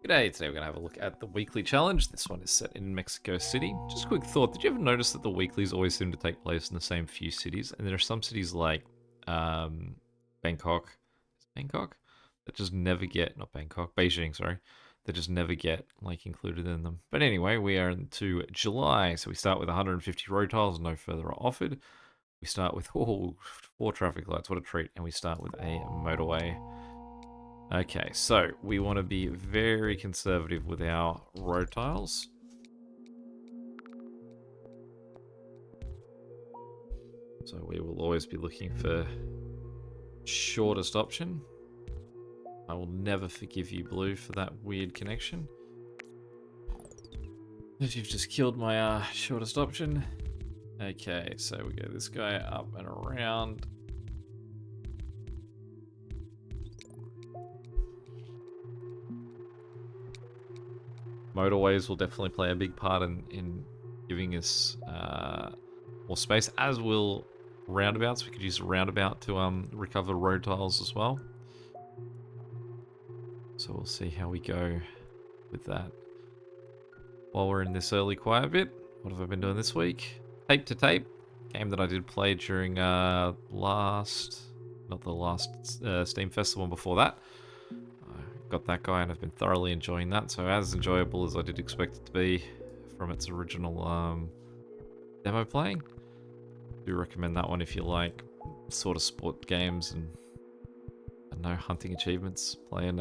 G'day, today we're going to have a look at the weekly challenge. This one is set in Mexico City. Just a quick thought, did you ever notice that the weeklies always seem to take place in the same few cities? And there are some cities like Bangkok, Bangkok? That just never get, not Bangkok, Beijing, sorry, that just never get like included in them. But anyway, we are into July, so we start with 150 road tiles, no further are offered. We start with 4 traffic lights, what a treat, and we start with a motorway. Okay, so we want to be very conservative with our road tiles. So we will always be looking for shortest option. I will never forgive you, Blue, for that weird connection. If you've just killed my shortest option. Okay, so we go this guy up and around. Motorways will definitely play a big part in giving us more space, as will roundabouts. We could use a roundabout to recover road tiles as well. So we'll see how we go with that. While we're in this early quiet bit, what have I been doing this week? Tape to Tape, game that I did play during not the last Steam Festival, before that. Got that guy and I've been thoroughly enjoying that, so as enjoyable as I did expect it to be from its original demo playing. Do recommend that one if you like sort of sport games and no hunting achievements, playing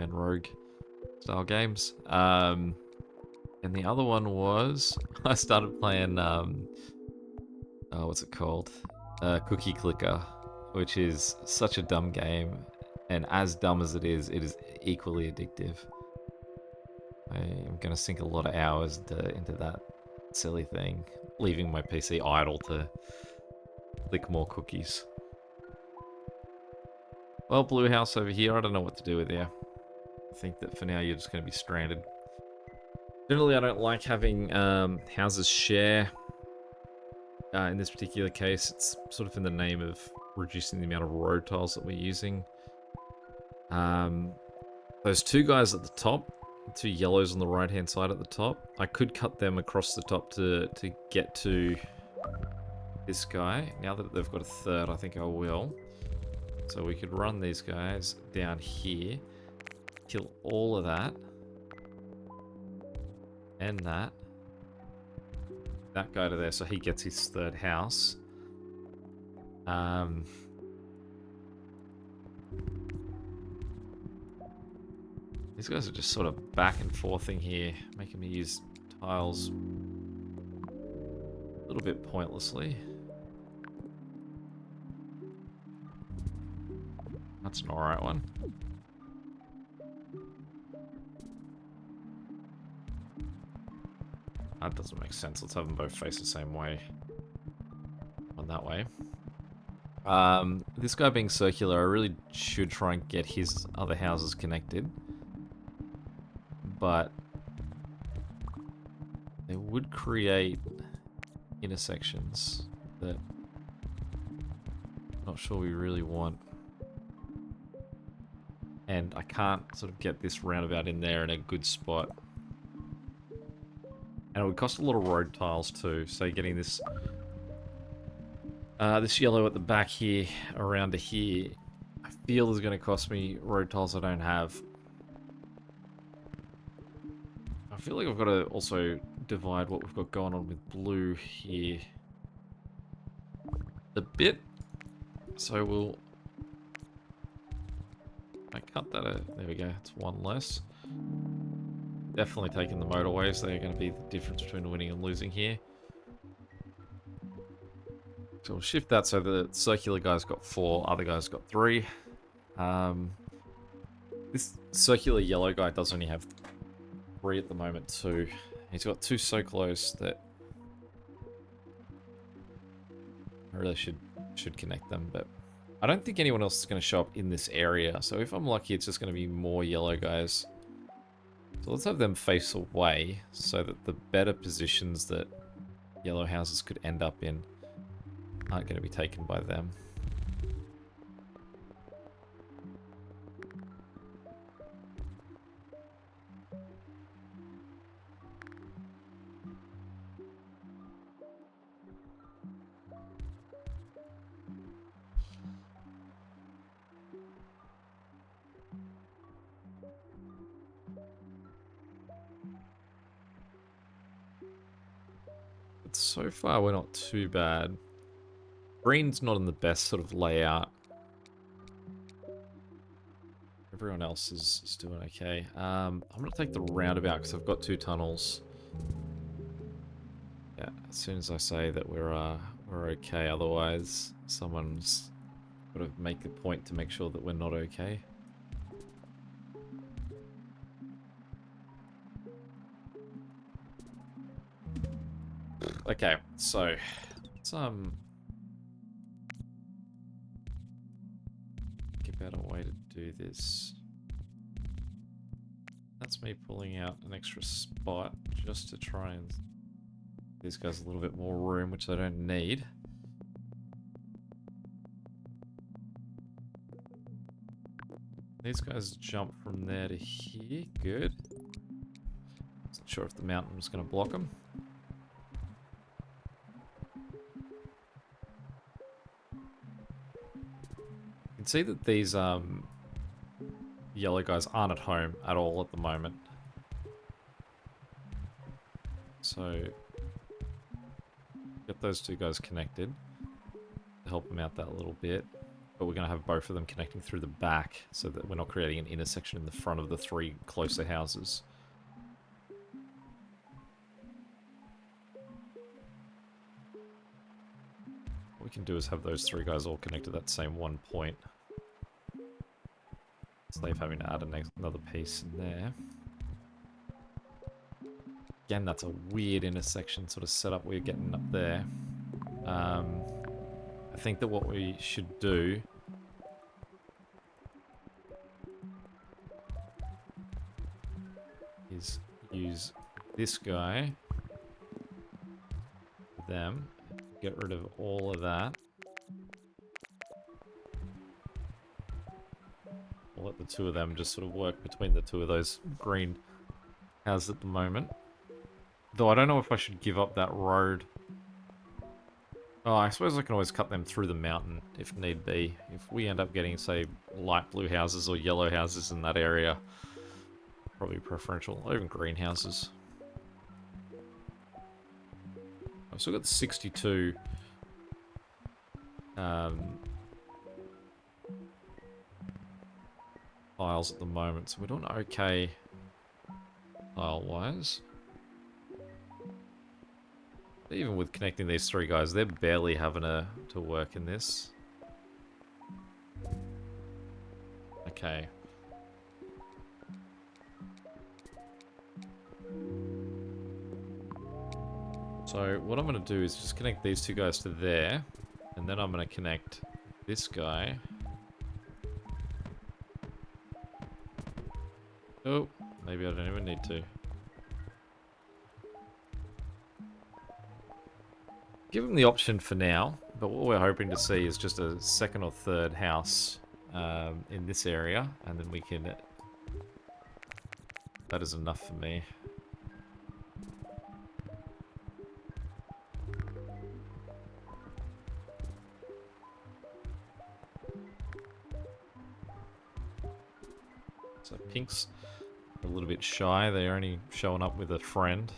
rogue style games. And the other one was I started playing what's it called? Cookie Clicker, which is such a dumb game. And as dumb as it is equally addictive. I am going to sink a lot of hours into that silly thing, leaving my PC idle to click more cookies. Well, Blue House over here, I don't know what to do with you. I think that for now you're just going to be stranded. Generally, I don't like having houses share. In this particular case, it's sort of in the name of reducing the amount of road tiles that we're using. Those 2 guys at the top, 2 yellows on the right hand side at the top, I could cut them across the top to get to this guy. Now that they've got a 3rd, I think I will. So we could run these guys down here, kill all of that, and that guy to there, so he gets his 3rd house. These guys are just sort of back and forthing here, making me use tiles a little bit pointlessly. That's an alright one. That doesn't make sense. Let's have them both face the same way. On that way. This guy being circular, I really should try and get his other houses connected. But they would create intersections that I'm not sure we really want. And I can't sort of get this roundabout in there in a good spot. And it would cost a lot of road tiles too, so getting this this yellow at the back here, around to here, I feel is going to cost me road tiles I don't have. I feel like I've got to also divide what we've got going on with blue here a bit. So we'll... I cut that out. There we go. It's 1 less. Definitely taking the motorways. They're going to be the difference between winning and losing here. So we'll shift that so the circular guy's got 4, other guy's got 3. This circular yellow guy does only have 3 at the moment too. He's got 2 so close that I really should connect them, but I don't think anyone else is going to show up in this area. So if I'm lucky, it's just going to be more yellow guys. So let's have them face away so that the better positions that yellow houses could end up in aren't going to be taken by them. But so far, we're not too bad. Green's not in the best sort of layout. Everyone else is doing okay. I'm going to take the roundabout because I've got 2 tunnels. Yeah, as soon as I say that we're okay, otherwise someone's got to make a point to make sure that we're not okay. Okay, so let's think about a way to do this. That's me pulling out an extra spot just to try and give these guys a little bit more room, which they don't need. These guys jump from there to here. Good. Wasn't sure if the mountain was going to block them. You can see that these yellow guys aren't at home at all at the moment. So get those 2 guys connected to help them out that little bit. But we're going to have both of them connecting through the back so that we're not creating an intersection in the front of the 3 closer houses. What we can do is have those 3 guys all connected at that same one point. Save having to add another piece in there. Again, that's a weird intersection sort of setup we're getting up there. I think that what we should do is use this guy for them, get rid of all of that. We'll let the 2 of them just sort of work between the 2 of those green houses at the moment. Though I don't know if I should give up that road. Oh, I suppose I can always cut them through the mountain if need be. If we end up getting, say, light blue houses or yellow houses in that area, probably preferential, or even green houses. I've still got the 62 tiles at the moment, so we're doing okay tile-wise. Even with connecting these 3 guys, they're barely having to work in this. Okay. So what I'm going to do is just connect these 2 guys to there, and then I'm going to connect this guy. Oh, maybe I don't even need to. Give them the option for now, but what we're hoping to see is just a 2nd or 3rd house in this area, and then we can... That is enough for me. So Pink's a little bit shy, they're only showing up with a friend.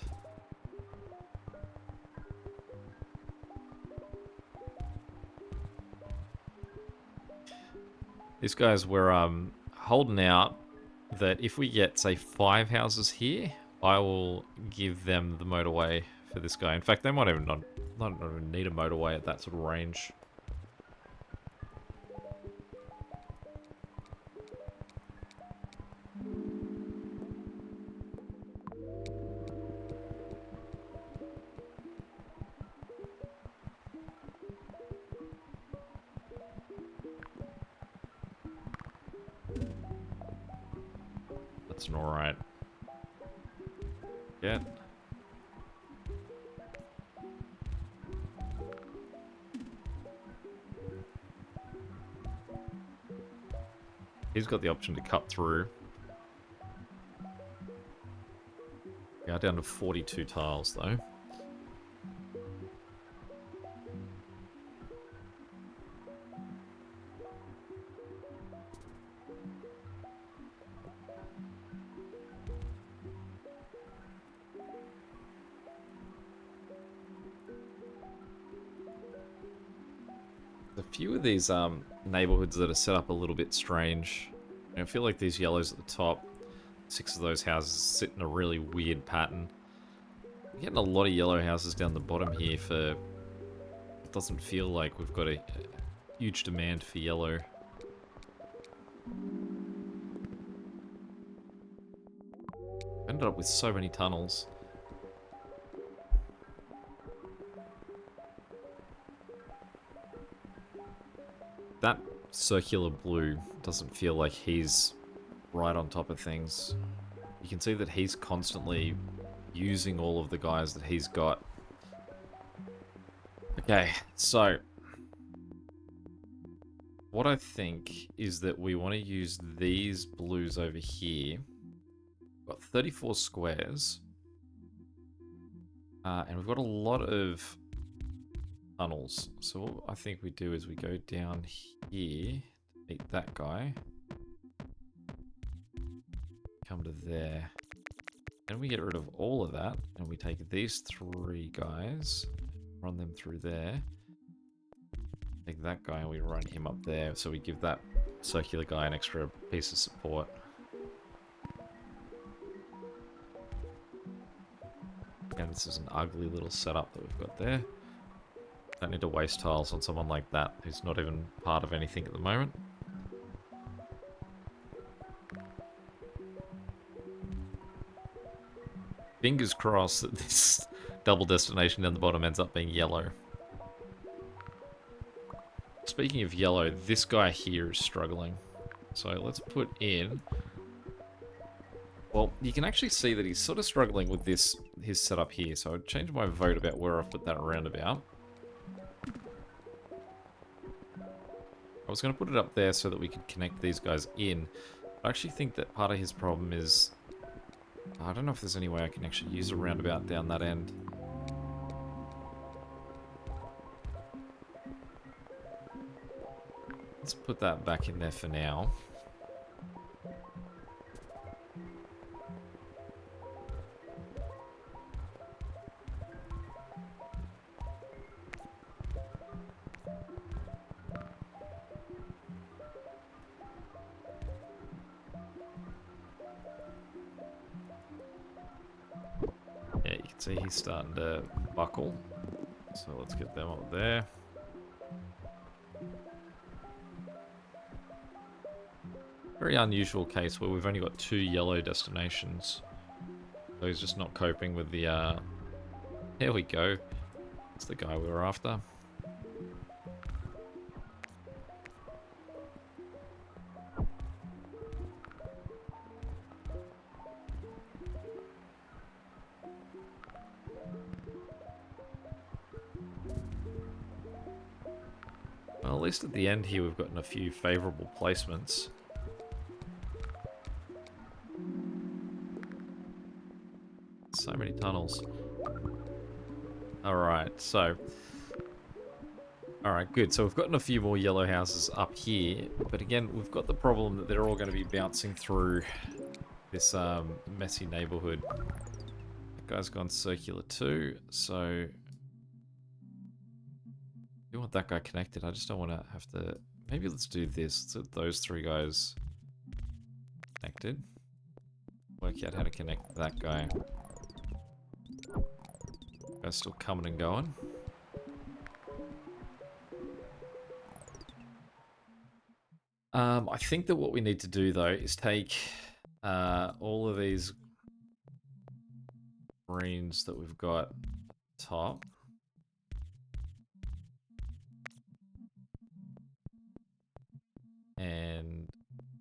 These guys were holding out that if we get, say, 5 houses here, I will give them the motorway for this guy. In fact, they might even not even need a motorway at that sort of range. That's an alright. Yeah. He's got the option to cut through. We are down to 42 tiles though. few of these neighborhoods that are set up a little bit strange. I feel like these yellows at the top, 6 of those houses sit in a really weird pattern. We're getting a lot of yellow houses down the bottom here for... It doesn't feel like we've got a huge demand for yellow. Ended up with so many tunnels. That circular blue doesn't feel like he's right on top of things. You can see that he's constantly using all of the guys that he's got. Okay, so what I think is that we want to use these blues over here. We've got 34 squares. And we've got a lot of tunnels. So what I think we do is we go down here, meet that guy. Come to there. Then we get rid of all of that, and we take these 3 guys, run them through there. Take that guy and we run him up there, so we give that circular guy an extra piece of support. And this is an ugly little setup that we've got there. Don't need to waste tiles on someone like that, who's not even part of anything at the moment. Fingers crossed that this double destination down the bottom ends up being yellow. Speaking of yellow, this guy here is struggling. So let's put in... Well, you can actually see that he's sort of struggling with his setup here. So I'd change my vote about where I've put that roundabout. I was going to put it up there so that we could connect these guys in. I actually think that part of his problem is... I don't know if there's any way I can actually use a roundabout down that end. Let's put that back in there for now. Yeah, you can see he's starting to buckle. So let's get them up there. Very unusual case where we've only got 2 yellow destinations. So he's just not coping with the, There we go. That's the guy we were after. Well, at least at the end here we've gotten a few favourable placements. So many tunnels. Alright, so... Alright, good. So we've gotten a few more yellow houses up here. But again, we've got the problem that they're all going to be bouncing through this messy neighborhood. That guy's gone circular too, so... I do want that guy connected. I just don't want to have to... Maybe let's do this. Let's get those 3 guys connected. Work out how to connect that guy. Guy's still coming and going. I think that what we need to do though is take all of these greens that we've got top. And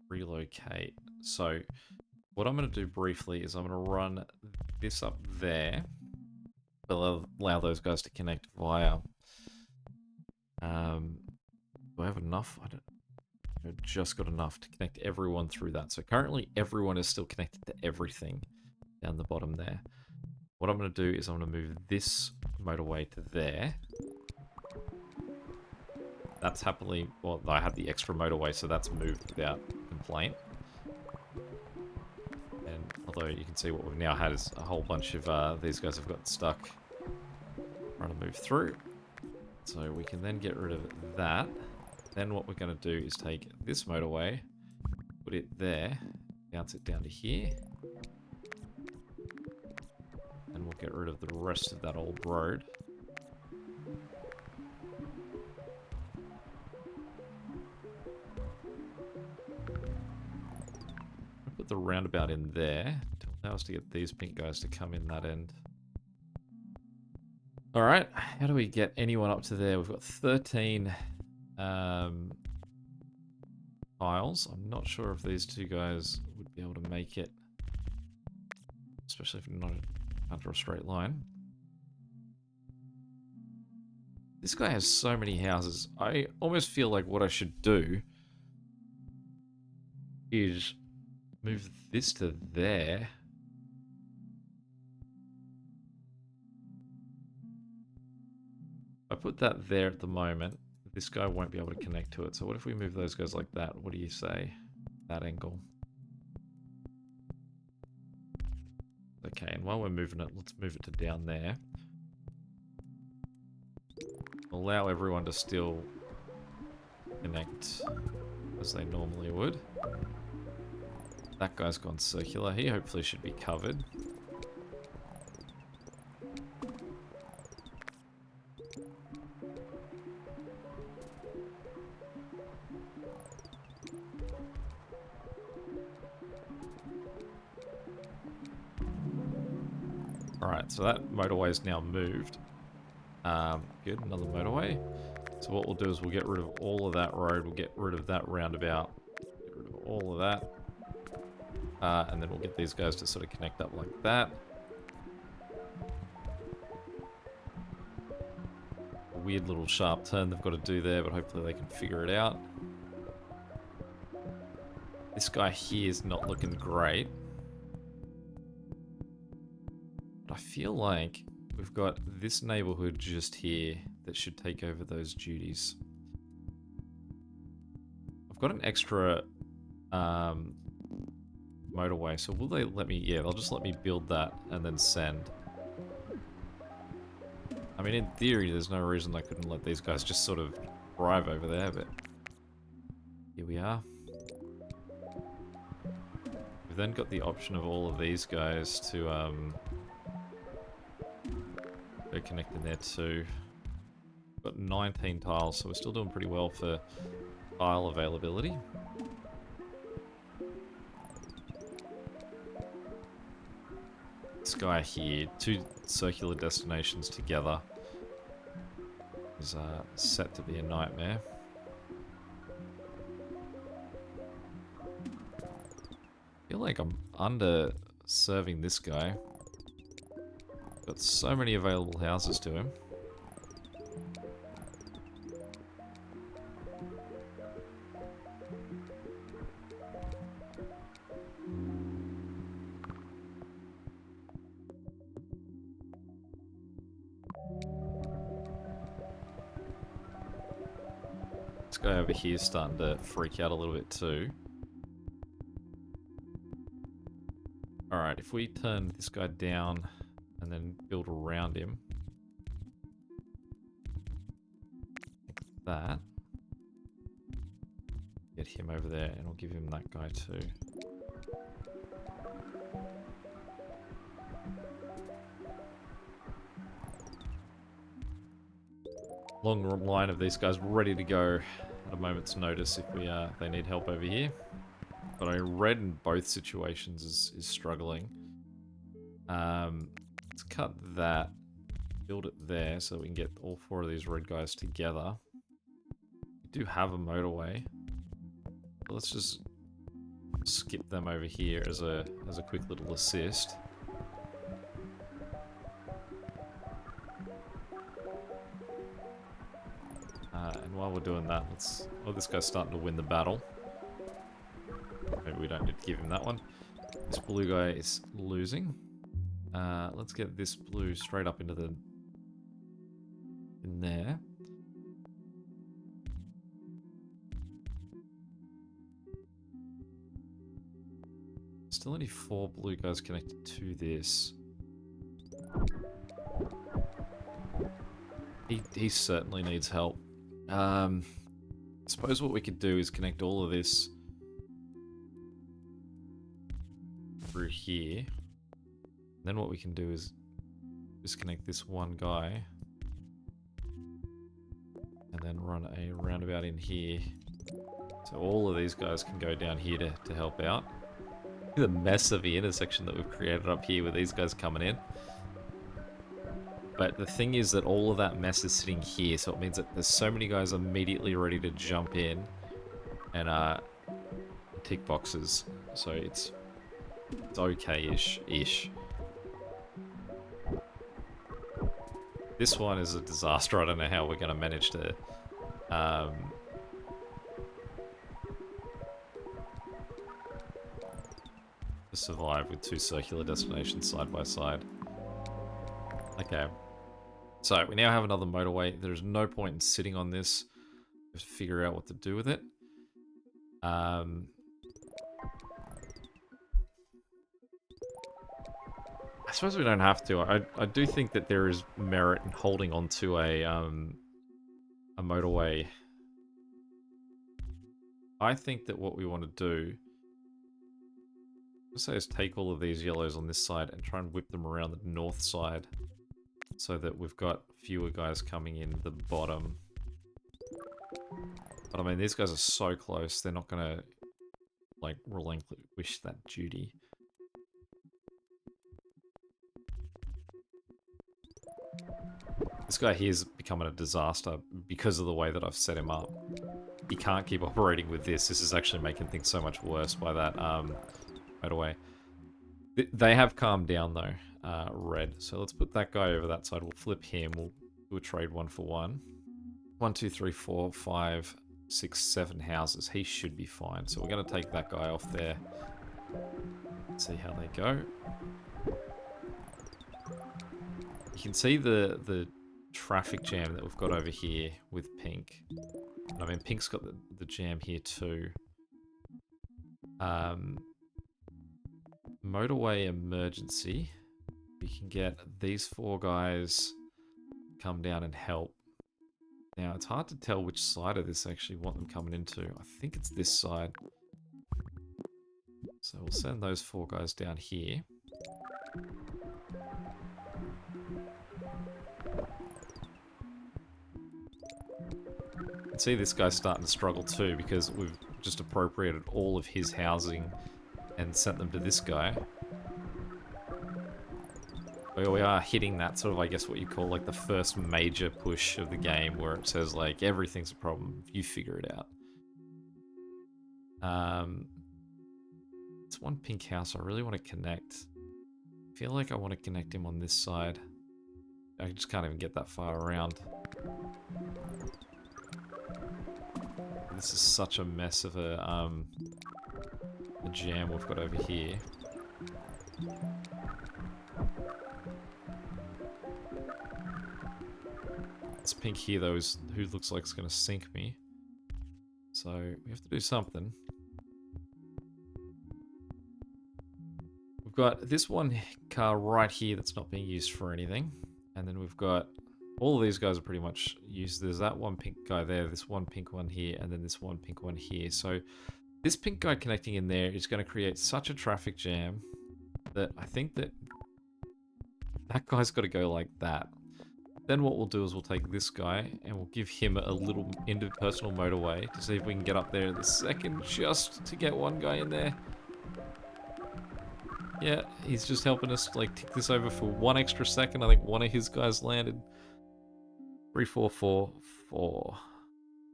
relocate. So what I'm going to do briefly is I'm going to run this up there. Allow those guys to connect via... do I have enough? I've just got enough to connect everyone through that. So currently everyone is still connected to everything down the bottom there. What I'm going to do is I'm going to move this motorway to there. That's happily... Well, I had the extra motorway, so that's moved without complaint. And although you can see what we've now had is a whole bunch of these guys have got stuck trying to move through. So we can then get rid of that. Then what we're going to do is take this motorway, put it there, bounce it down to here, and we'll get rid of the rest of that old road. I'll put the roundabout in there to allow us to get these pink guys to come in that end. Alright, how do we get anyone up to there? We've got 13 tiles. I'm not sure if these two guys would be able to make it, especially if not under a straight line. This guy has so many houses. I almost feel like what I should do is move this to there. I put that there at the moment. This guy won't be able to connect to it. So what if we move those guys like that? What do you say? That angle. Okay, and while we're moving it, let's move it to down there. Allow everyone to still connect as they normally would. That guy's gone circular. He hopefully should be covered. Alright, so that motorway is now moved. Good, another motorway. So what we'll do is we'll get rid of all of that road, we'll get rid of that roundabout, get rid of all of that. And then we'll get these guys to sort of connect up like that. A weird little sharp turn they've got to do there, but hopefully they can figure it out. This guy here is not looking great. But I feel like we've got this neighborhood just here that should take over those duties. I've got an extra motorway, so will they let me? Yeah, they'll just let me build that and then send. I mean, in theory, there's no reason I couldn't let these guys just sort of drive over there, but here we are. We've then got the option of all of these guys to go connect in there too. Got 19 tiles, so we're still doing pretty well for tile availability. This guy here, two circular destinations together, is set to be a nightmare. I feel like I'm under-serving this guy. Got so many available houses to him. This guy over here is starting to freak out a little bit too. Alright, if we turn this guy down and then build around him, like that, get him over there, and we'll give him that guy too. Long line of these guys ready to go at a moment's notice if we they need help over here. But I read in both situations is struggling. Let's cut that, build it there so we can get all four of these red guys together. We do have a motorway. But let's just skip them over here as a quick little assist. And while we're doing that, let's... Oh, this guy's starting to win the battle. Maybe we don't need to give him that one. This blue guy is losing. Let's get this blue straight up into the... in there. Still only 4 blue guys connected to this. He certainly needs help. suppose what we could do is connect all of this through here. Then what we can do is disconnect this one guy and then run a roundabout in here. So all of these guys can go down here to help out. Look at the mess of the intersection that we've created up here with these guys coming in. But the thing is that all of that mess is sitting here, so it means that there's so many guys immediately ready to jump in and tick boxes. So it's okay-ish. This one is a disaster. I don't know how we're going to manage to survive with two circular destinations side by side. Okay. So we now have another motorway. There's no point in sitting on this. We have to figure out what to do with it. I suppose we don't have to. I do think that there is merit in holding on to a motorway. I think that what we want to do, let's say, is take all of these yellows on this side and try and whip them around the north side, so that we've got fewer guys coming in the bottom. But I mean, these guys are so close, they're not gonna like relinquish that duty. This guy here's becoming a disaster because of the way that I've set him up. He can't keep operating with this. This is actually making things so much worse by that motorway. They have calmed down though, red. So let's put that guy over that side. We'll flip him. We'll do a trade 1-for-1. 1, 2, 3, 4, 5, 6, 7 houses. He should be fine. So we're going to take that guy off there. Let's see how they go. You can see the traffic jam that we've got over here with pink. I mean, pink's got the jam here too. Motorway emergency. We can get these 4 guys come down and help. Now, it's hard to tell which side of this I actually want them coming into. I think it's this side. So we'll send those 4 guys down here. See, this guy's starting to struggle too because we've just appropriated all of his housing and sent them to this guy. We are hitting that sort of, I guess, what you call like the first major push of the game, where it says like everything's a problem, you figure it out. It's one pink house I really want to connect. I feel like I want to connect him on this side. I just can't even get that far around. This is such a mess of a jam we've got over here. This pink here, though, is who looks like it's going to sink me. So we have to do something. We've got this one car right here that's not being used for anything. And then we've got all of these guys are pretty much used. There's that one pink guy there, this one pink one here, and then this one pink one here. So this pink guy connecting in there is going to create such a traffic jam that I think that guy's got to go like that. Then what we'll do is we'll take this guy and we'll give him a little interpersonal motorway to see if we can get up there in the second, just to get one guy in there. Yeah, he's just helping us like tick this over for 1 extra second. I think one of his guys landed. 3, 4, 4, 4.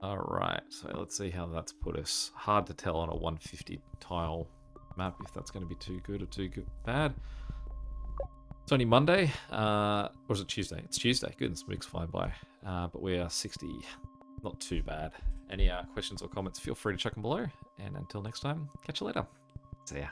Alright, so let's see how that's put us. Hard to tell on a 150 tile map if that's going to be too good or too bad. It's only Monday, or is it Tuesday? It's Tuesday. Goodness, week's flying by. But we are 60. Not too bad. Any questions or comments, feel free to chuck them below. And until next time, catch you later. See ya.